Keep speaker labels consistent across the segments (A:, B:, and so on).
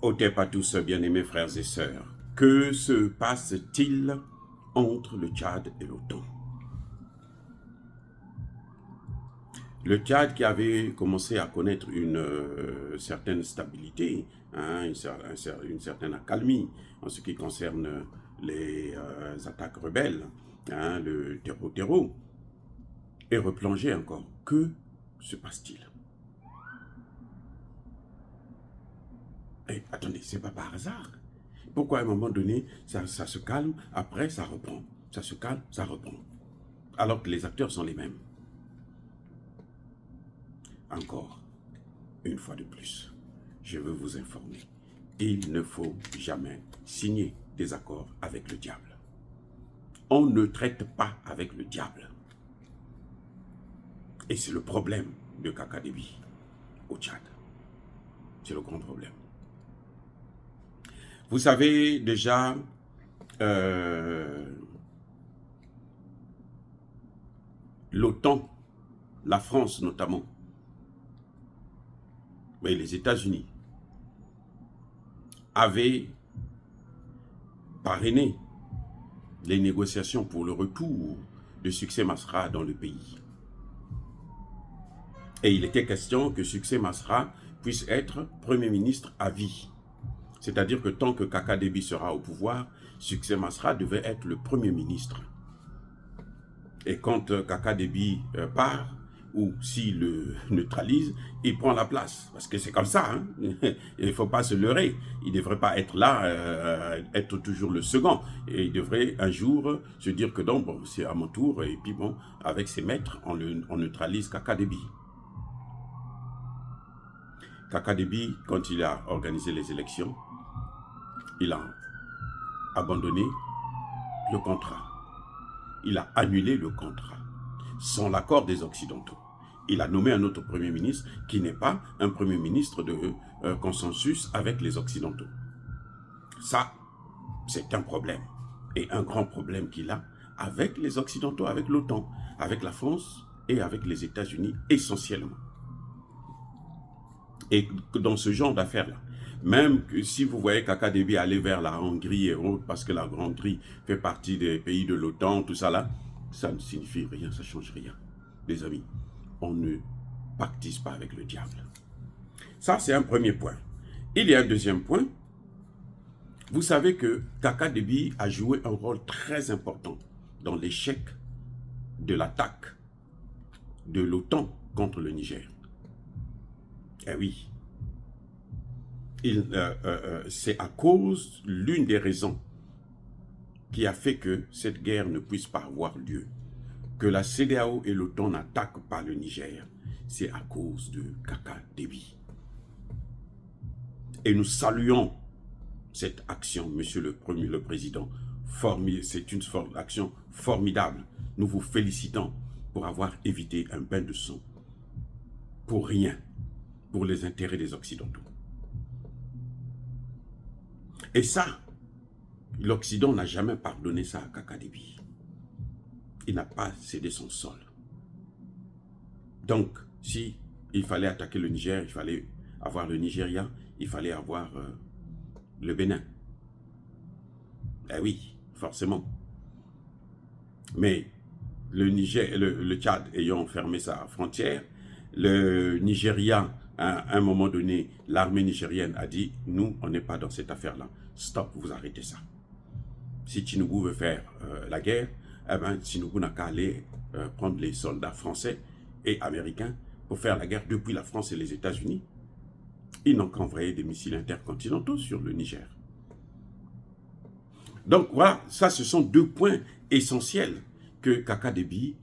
A: Otep à tous, bien-aimés frères et sœurs. Que se passe-t-il entre le Tchad et l'OTAN? Le Tchad qui avait commencé à connaître une certaine stabilité, hein, une certaine accalmie en ce qui concerne les attaques rebelles, hein, le terreau, est replongé encore. Que se passe-t-il? Eh, attendez, c'est pas par hasard. Pourquoi à un moment donné, ça se calme, après ça reprend. Ça se calme, ça reprend. Alors que les acteurs sont les mêmes. Encore, une fois de plus, je veux vous informer. Il ne faut jamais signer des accords avec le diable. On ne traite pas avec le diable. Et c'est le problème de Kaka-Déby au Tchad. C'est le grand problème. Vous savez déjà, l'OTAN, la France notamment, mais les États-Unis, avaient parrainé les négociations pour le retour de Succès Masra dans le pays. Et il était question que Succès Masra puisse être Premier ministre à vie. C'est-à-dire que tant que Kaka-Déby sera au pouvoir, Succès Masra devait être le Premier ministre. Et quand Kaka-Déby part, ou s'il le neutralise, il prend la place. Parce que c'est comme ça, hein? Il ne faut pas se leurrer. Il ne devrait pas être là, être toujours le second. Et il devrait un jour se dire que non, bon, c'est à mon tour. Et puis bon, avec ses maîtres, on neutralise Kaka-Déby. Kaka-Déby, quand il a organisé les élections, il a abandonné le contrat. Il a annulé le contrat, sans l'accord des Occidentaux. Il a nommé un autre Premier ministre qui n'est pas un Premier ministre de consensus avec les Occidentaux. Ça, c'est un problème. Et un grand problème qu'il a avec les Occidentaux, avec l'OTAN, avec la France et avec les États-Unis essentiellement. Et dans ce genre d'affaires-là, même que si vous voyez Kaka-Déby aller vers la Hongrie et autres, parce que la Hongrie fait partie des pays de l'OTAN, tout ça là, ça ne signifie rien, ça ne change rien. Les amis, on ne pactise pas avec le diable. Ça, c'est un premier point. Il y a un deuxième point. Vous savez que Kaka-Déby a joué un rôle très important dans l'échec de l'attaque de l'OTAN contre le Niger. Eh oui. C'est à cause, l'une des raisons qui a fait que cette guerre ne puisse pas avoir lieu, que la CEDEAO et l'OTAN n'attaquent pas le Niger, c'est à cause de Kaka-Déby. Et nous saluons cette action, Monsieur le Président. C'est une action formidable. Nous vous félicitons pour avoir évité un bain de sang. Pour rien, pour les intérêts des Occidentaux. Et ça, l'Occident n'a jamais pardonné ça à Kaka-Déby. Il n'a pas cédé son sol. Donc, si il fallait attaquer le Niger, il fallait avoir le Nigeria, il fallait avoir le Bénin. Eh oui, forcément. Mais le Tchad ayant fermé sa frontière, le Nigeria, à un moment donné, l'armée nigérienne a dit, nous, on n'est pas dans cette affaire-là. Stop, vous arrêtez ça. Si Tinubu veut faire la guerre, eh ben, Tinubu n'a qu'à aller prendre les soldats français et américains pour faire la guerre depuis la France et les États-Unis. Ils n'ont qu'envoyé des missiles intercontinentaux sur le Niger. Donc voilà, ça ce sont deux points essentiels que Kaka-Déby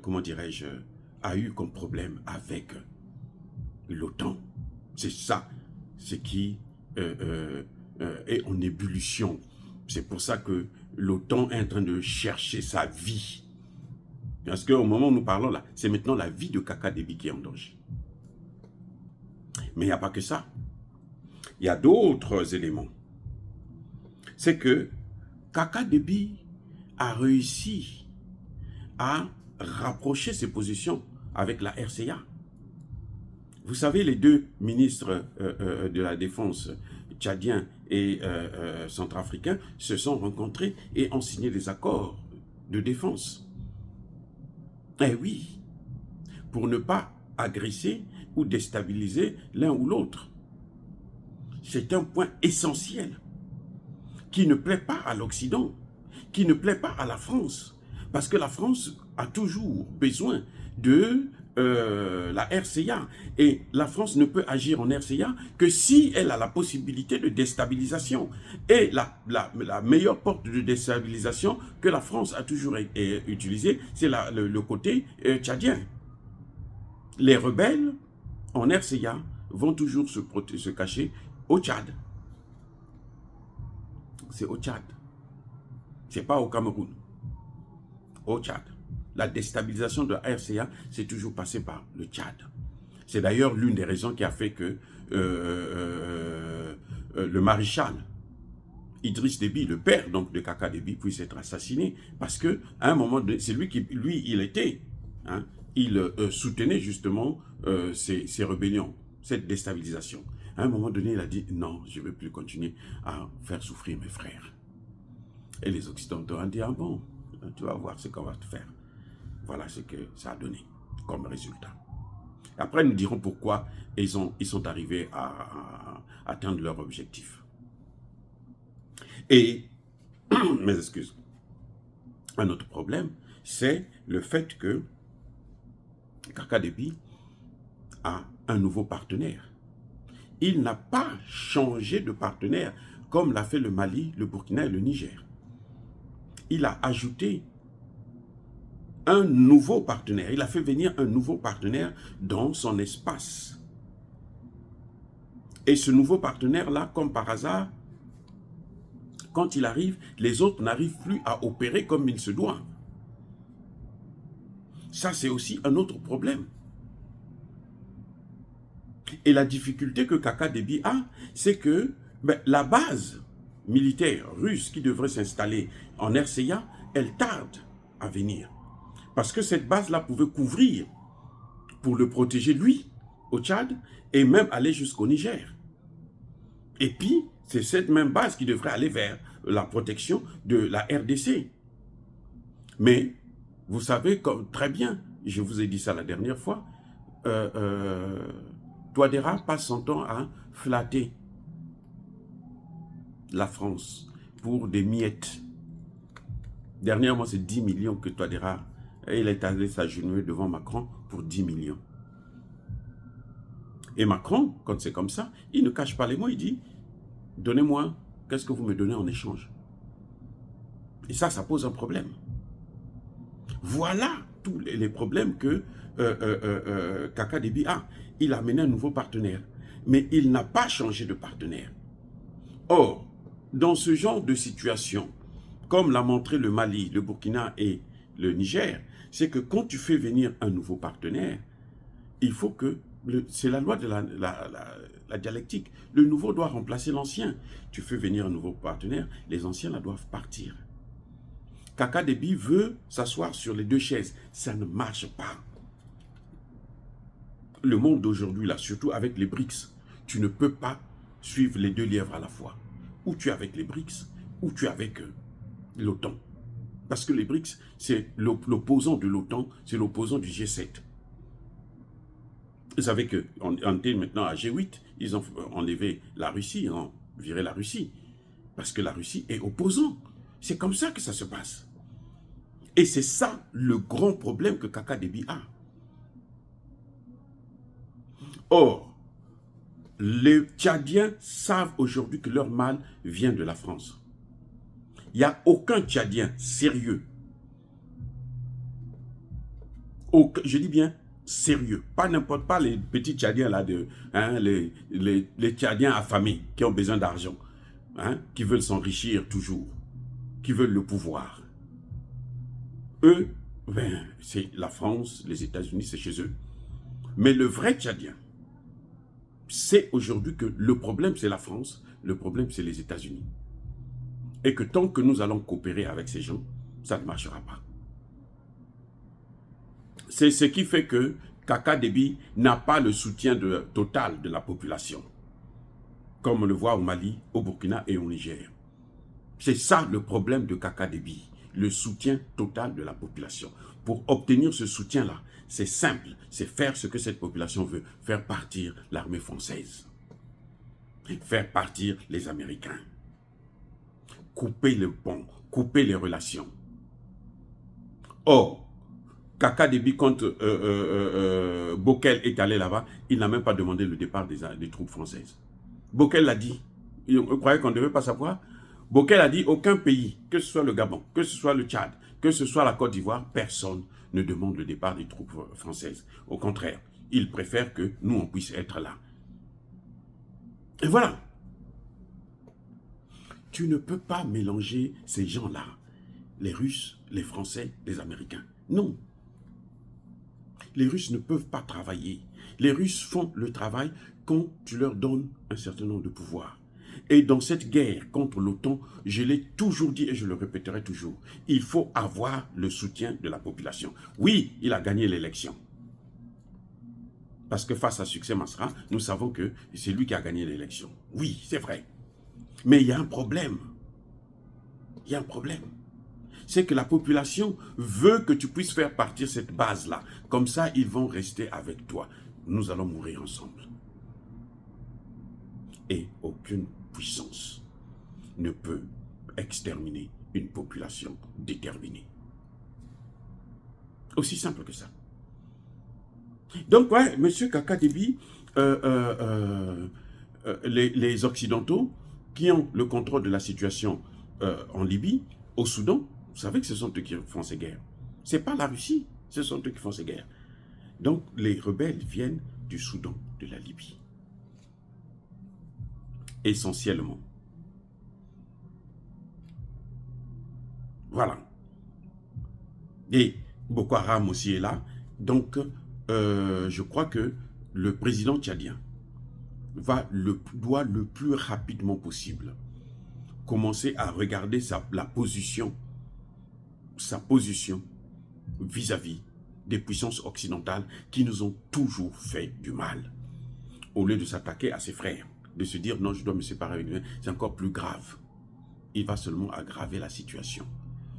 A: comment dirais-je, a eu comme problème avec l'OTAN. C'est ça, ce qui est en ébullition. C'est pour ça que l'OTAN est en train de chercher sa vie. Parce qu'au moment où nous parlons là, c'est maintenant la vie de Kaka-Déby qui est en danger. Mais il n'y a pas que ça. Il y a d'autres éléments. C'est que Kaka-Déby a réussi à rapprocher ses positions avec la RCA. Vous savez, les deux ministres de la Défense, tchadiens et centrafricains, se sont rencontrés et ont signé des accords de défense. Eh oui, pour ne pas agresser ou déstabiliser l'un ou l'autre. C'est un point essentiel qui ne plaît pas à l'Occident, qui ne plaît pas à la France, parce que la France a toujours besoin de la RCA, et la France ne peut agir en RCA que si elle a la possibilité de déstabilisation. Et la meilleure porte de déstabilisation que la France a toujours utilisée, c'est le côté tchadien. Les rebelles en RCA vont toujours se cacher au Tchad. C'est au Tchad. C'est pas au Cameroun. Au Tchad. La déstabilisation de la RCA, c'est toujours passé par le Tchad. C'est d'ailleurs l'une des raisons qui a fait que le maréchal Idriss Déby, le père donc de Kaka Déby, puisse être assassiné. Parce qu'à un moment donné, c'est lui qui, il était, hein, il soutenait justement ces rébellions, cette déstabilisation. À un moment donné, il a dit, non, je ne veux plus continuer à faire souffrir mes frères. Et les Occidentaux ont dit, ah bon, tu vas voir ce qu'on va te faire. Voilà ce que ça a donné comme résultat. Après, nous dirons pourquoi ils sont arrivés à atteindre leur objectif. Et, mes excuses, un autre problème, c'est le fait que Kaka Déby a un nouveau partenaire. Il n'a pas changé de partenaire comme l'a fait le Mali, le Burkina et le Niger. Il a ajouté un nouveau partenaire. Il a fait venir un nouveau partenaire dans son espace. Et ce nouveau partenaire-là, comme par hasard, quand il arrive, les autres n'arrivent plus à opérer comme il se doit. Ça, c'est aussi un autre problème. Et la difficulté que Kaka Déby a, c'est que la base militaire russe qui devrait s'installer en RCA, elle tarde à venir. Parce que cette base-là pouvait couvrir pour le protéger, lui, au Tchad, et même aller jusqu'au Niger. Et puis, c'est cette même base qui devrait aller vers la protection de la RDC. Mais, vous savez comme, très bien, je vous ai dit ça la dernière fois, Touadéra passe son temps à flatter la France pour des miettes. Dernièrement, c'est 10 millions que Touadéra, il est allé s'agenouiller devant Macron pour 10 millions. Et Macron, quand c'est comme ça, il ne cache pas les mots, il dit, donnez-moi, qu'est-ce que vous me donnez en échange? Et ça pose un problème. Voilà tous les problèmes que Kaka Déby a. Il a amené un nouveau partenaire, mais il n'a pas changé de partenaire. Or, dans ce genre de situation, comme l'a montré le Mali, le Burkina et le Niger, c'est que quand tu fais venir un nouveau partenaire, il faut que, c'est la loi de la dialectique, le nouveau doit remplacer l'ancien. Tu fais venir un nouveau partenaire, les anciens là doivent partir. Kaka Déby veut s'asseoir sur les deux chaises, ça ne marche pas. Le monde d'aujourd'hui, là, surtout avec les BRICS, tu ne peux pas suivre les deux lièvres à la fois. Ou tu es avec les BRICS, ou tu es avec l'OTAN. Parce que les BRICS, c'est l'opposant de l'OTAN, c'est l'opposant du G7. Vous savez qu'on est maintenant à G8, ils ont enlevé la Russie, ils ont viré la Russie. Parce que la Russie est opposant. C'est comme ça que ça se passe. Et c'est ça le grand problème que Kaka Déby a. Or, les Tchadiens savent aujourd'hui que leur mal vient de la France. Il n'y a aucun Tchadien sérieux. Je dis bien sérieux. Pas n'importe pas les petits Tchadiens là, les Tchadiens affamés qui ont besoin d'argent, hein, qui veulent s'enrichir toujours, qui veulent le pouvoir. Eux, c'est la France, les États-Unis, c'est chez eux. Mais le vrai Tchadien, c'est aujourd'hui que le problème, c'est la France, le problème, c'est les États-Unis. Et que tant que nous allons coopérer avec ces gens, ça ne marchera pas. C'est ce qui fait que Kaka Déby n'a pas le soutien total de la population, comme on le voit au Mali, au Burkina et au Niger. C'est ça le problème de Kaka Déby, le soutien total de la population. Pour obtenir ce soutien-là, c'est simple, c'est faire ce que cette population veut, faire partir l'armée française, faire partir les Américains, couper le pont, couper les relations. Or, Kaka Déby, quand Bokel est allé là-bas, il n'a même pas demandé le départ des troupes françaises. Bokel l'a dit. On croyait qu'on ne devait pas savoir. Bokel a dit aucun pays, que ce soit le Gabon, que ce soit le Tchad, que ce soit la Côte d'Ivoire, personne ne demande le départ des troupes françaises. Au contraire, il préfère que nous, on puisse être là. Et voilà. Tu ne peux pas mélanger ces gens-là, les Russes, les Français, les Américains. Non. Les Russes ne peuvent pas travailler. Les Russes font le travail quand tu leur donnes un certain nombre de pouvoirs. Et dans cette guerre contre l'OTAN, je l'ai toujours dit et je le répéterai toujours, il faut avoir le soutien de la population. Oui, il a gagné l'élection. Parce que face à Succès Masra, nous savons que c'est lui qui a gagné l'élection. Oui, c'est vrai. Mais il y a un problème. Il y a un problème. C'est que la population veut que tu puisses faire partir cette base-là. Comme ça, ils vont rester avec toi. Nous allons mourir ensemble. Et aucune puissance ne peut exterminer une population déterminée. Aussi simple que ça. Donc, ouais, M. Kaka Déby, les Occidentaux qui ont le contrôle de la situation en Libye, au Soudan, vous savez que ce sont eux qui font ces guerres. Ce n'est pas la Russie, ce sont eux qui font ces guerres. Donc, les rebelles viennent du Soudan, de la Libye. Essentiellement. Voilà. Et Boko Haram aussi est là. Donc, je crois que le président tchadien doit le plus rapidement possible commencer à regarder sa position vis-à-vis des puissances occidentales qui nous ont toujours fait du mal. Au lieu de s'attaquer à ses frères, de se dire non, je dois me séparer avec lui, c'est encore plus grave. Il va seulement aggraver la situation.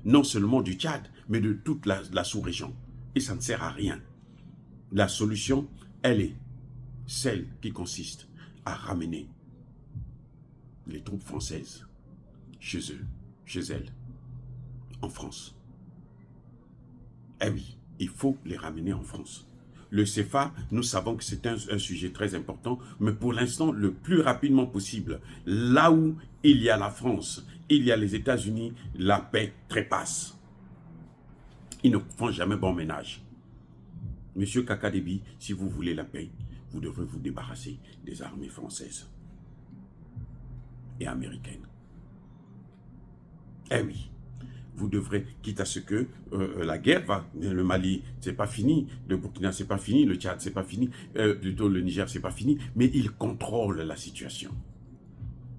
A: Non seulement du Tchad, mais de toute la sous-région. Et ça ne sert à rien. La solution, elle est celle qui consiste à ramener les troupes françaises chez eux, chez elles, en France. Eh oui, il faut les ramener en France. Le CFA, nous savons que c'est un sujet très important, mais pour l'instant, le plus rapidement possible, là où il y a la France, il y a les États-Unis, la paix trépasse. Ils ne font jamais bon ménage. Monsieur Kaka Déby, si vous voulez la paix, vous devrez vous débarrasser des armées françaises et américaines. Eh oui, vous devrez, quitte à ce que la guerre va, le Mali, c'est pas fini, le Burkina, c'est pas fini, le Tchad, c'est pas fini, plutôt le Niger, c'est pas fini, mais ils contrôlent la situation.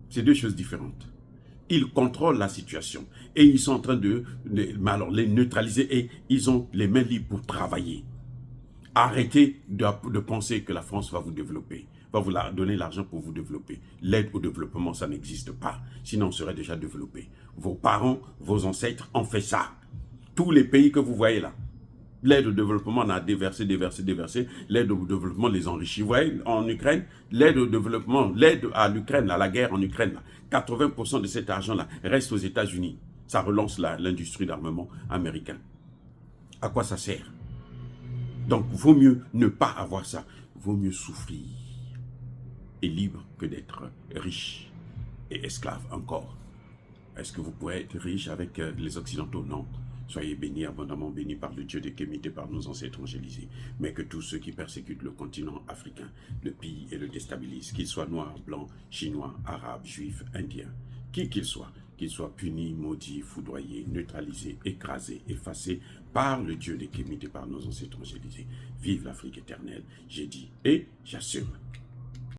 A: C'est deux choses différentes. Ils contrôlent la situation et ils sont en train de les neutraliser et ils ont les mains libres pour travailler. Arrêtez de penser que la France va vous développer, va vous donner l'argent pour vous développer. L'aide au développement, ça n'existe pas. Sinon, on serait déjà développé. Vos parents, vos ancêtres ont fait ça. Tous les pays que vous voyez là, l'aide au développement, on a déversé. L'aide au développement les enrichit. Vous voyez, en Ukraine, l'aide au développement, l'aide à l'Ukraine, à la guerre en Ukraine, 80% de cet argent-là reste aux États-Unis. Ça relance l'industrie d'armement américain. À quoi ça sert? Donc, vaut mieux ne pas avoir ça. Vaut mieux souffrir et libre que d'être riche et esclave encore. Est-ce que vous pourrez être riche avec les Occidentaux? Non. Soyez bénis, abondamment bénis par le Dieu de Kémité, par nos ancêtres évangélisés. Mais que tous ceux qui persécutent le continent africain le pillent et le déstabilisent, qu'ils soient noirs, blancs, chinois, arabes, juifs, indiens, qui qu'ils soient punis, maudits, foudroyés, neutralisés, écrasés, effacés par le Dieu de Kémité, par nos ancêtres évangélisés. Vive l'Afrique éternelle, j'ai dit et j'assume.